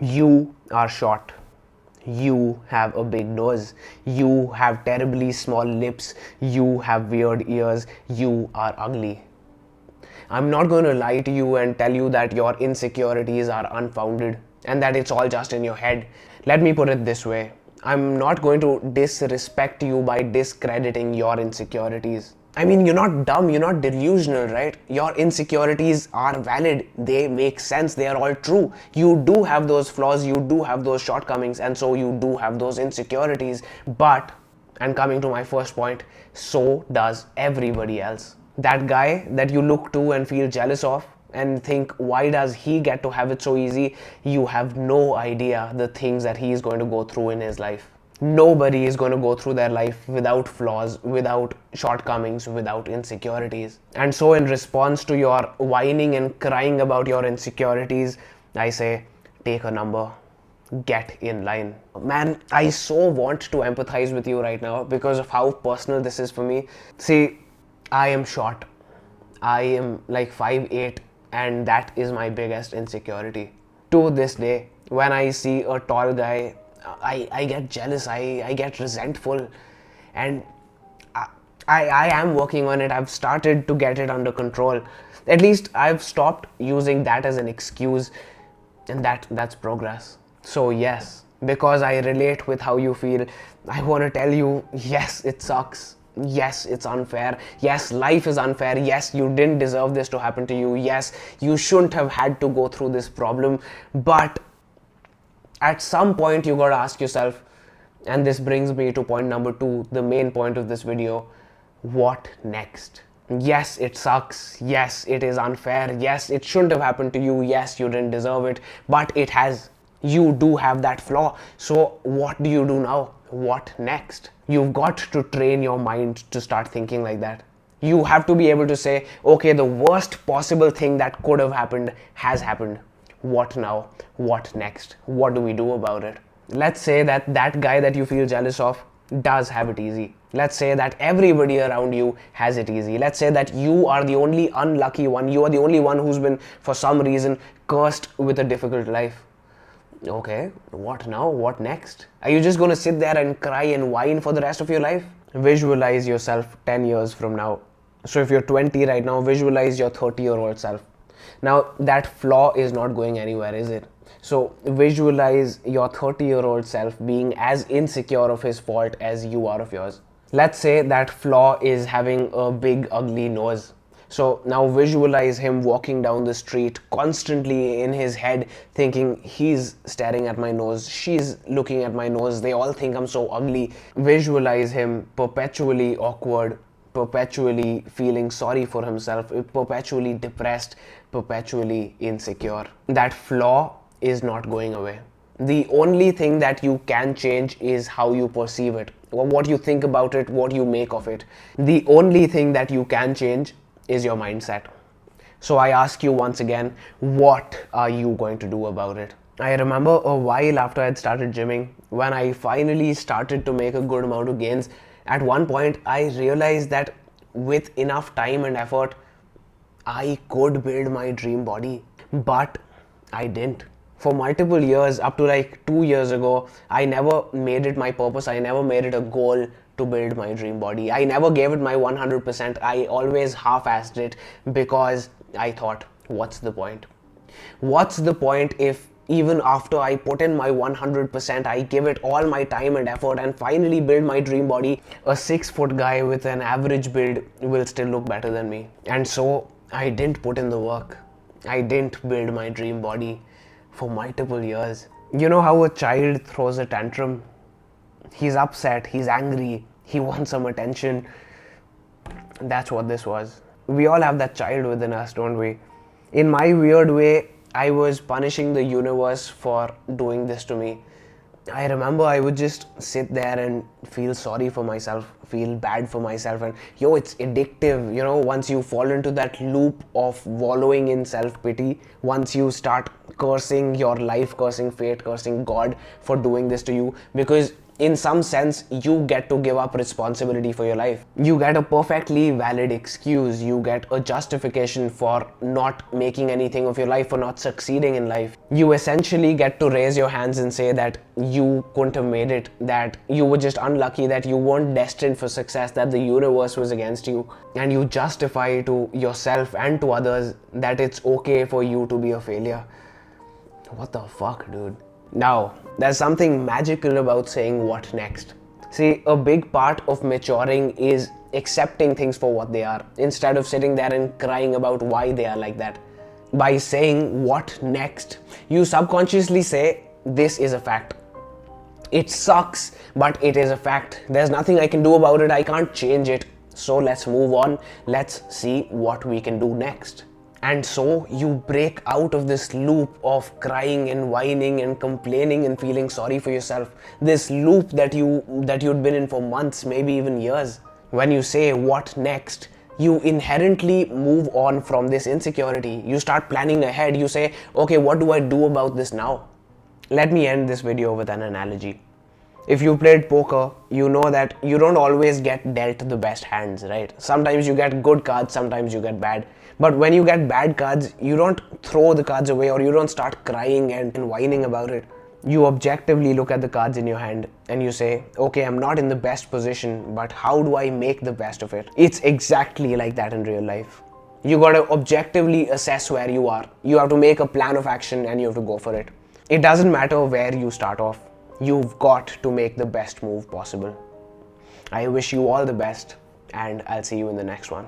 You are short. You have a big nose. You have terribly small lips. You have weird ears. You are ugly. I'm not going to lie to you and tell you that your insecurities are unfounded and that it's all just in your head. Let me put it this way. I'm not going to disrespect you by discrediting your insecurities. I mean, you're not dumb, you're not delusional, right? Your insecurities are valid, they make sense, they are all true. You do have those flaws, you do have those shortcomings, and so you do have those insecurities. But, and coming to my first point, so does everybody else. That guy that you look to and feel jealous of and think, why does he get to have it so easy? You have no idea the things that he is going to go through in his life. Nobody is going to go through their life without flaws, without shortcomings, without insecurities. And so, in response to your whining and crying about your insecurities, I say, take a number, get in line. Man, I so want to empathize with you right now because of how personal this is for me. See, I am short. I am like 5'8", and that is my biggest insecurity. To this day, when I see a tall guy, I get jealous, I get resentful, and I am working on it. I've started to get it under control. At least I've stopped using that as an excuse, and that's progress. So yes, because I relate with how you feel, I want to tell you, yes, it sucks. Yes, it's unfair. Yes, life is unfair. Yes, you didn't deserve this to happen to you. Yes, you shouldn't have had to go through this problem. But at some point, you gotta ask yourself, and this brings me to point number 2, the main point of this video: what next? Yes, it sucks. Yes, it is unfair. Yes, it shouldn't have happened to you. Yes, you didn't deserve it, but it has. You do have that flaw. So, what do you do now? What next? You've got to train your mind to start thinking like that. You have to be able to say, okay, the worst possible thing that could have happened has happened. What now? What next? What do we do about it? Let's say that that guy that you feel jealous of does have it easy. Let's say that everybody around you has it easy. Let's say that you are the only unlucky one. You are the only one who's been, for some reason, cursed with a difficult life. Okay, what now? What next? Are you just going to sit there and cry and whine for the rest of your life? Visualize yourself 10 years from now. So if you're 20 right now, visualize your 30-year-old self. Now, that flaw is not going anywhere, is it? So visualize your 30-year-old self being as insecure of his fault as you are of yours. Let's say that flaw is having a big, ugly nose. So now visualize him walking down the street constantly in his head thinking, he's staring at my nose, she's looking at my nose, they all think I'm so ugly. Visualize him perpetually awkward, perpetually feeling sorry for himself, perpetually depressed, perpetually insecure. That flaw is not going away. The only thing that you can change is how you perceive it, what you think about it, what you make of it. The only thing that you can change is your mindset. So I ask you once again, what are you going to do about it? I remember a while after I'd started gymming, when I finally started to make a good amount of gains, at one point I realized that with enough time and effort, I could build my dream body, but I didn't. For multiple years, up to like 2 years ago, I never made it my purpose, I never made it a goal to build my dream body. I never gave it my 100%. I always half-assed it because I thought, what's the point? What's the point if even after I put in my 100%, I give it all my time and effort and finally build my dream body, a 6-foot guy with an average build will still look better than me. And so I didn't put in the work. I didn't build my dream body for multiple years. You know how a child throws a tantrum? He's upset, he's angry, he wants some attention. That's what this was. We all have that child within us, don't we? In my weird way, I was punishing the universe for doing this to me. I remember I would just sit there and feel sorry for myself, feel bad for myself, and it's addictive. Once you fall into that loop of wallowing in self-pity, once you start cursing your life, cursing fate, cursing God for doing this to you, because in some sense, you get to give up responsibility for your life. You get a perfectly valid excuse. You get a justification for not making anything of your life, for not succeeding in life. You essentially get to raise your hands and say that you couldn't have made it, that you were just unlucky, that you weren't destined for success, that the universe was against you. And you justify to yourself and to others that it's okay for you to be a failure. What the fuck, dude? Now, there's something magical about saying what next. See, a big part of maturing is accepting things for what they are, instead of sitting there and crying about why they are like that. By saying what next, you subconsciously say, this is a fact. It sucks, but it is a fact. There's nothing I can do about it. I can't change it. So let's move on. Let's see what we can do next. And so you break out of this loop of crying and whining and complaining and feeling sorry for yourself. This loop that you'd been in for months, maybe even years. When you say what next, you inherently move on from this insecurity. You start planning ahead. You say, okay, what do I do about this now? Let me end this video with an analogy. If you played poker, you know that you don't always get dealt the best hands, right? Sometimes you get good cards, sometimes you get bad. But when you get bad cards, you don't throw the cards away or you don't start crying and whining about it. You objectively look at the cards in your hand and you say, okay, I'm not in the best position, but how do I make the best of it? It's exactly like that in real life. You gotta objectively assess where you are. You have to make a plan of action and you have to go for it. It doesn't matter where you start off. You've got to make the best move possible. I wish you all the best, and I'll see you in the next one.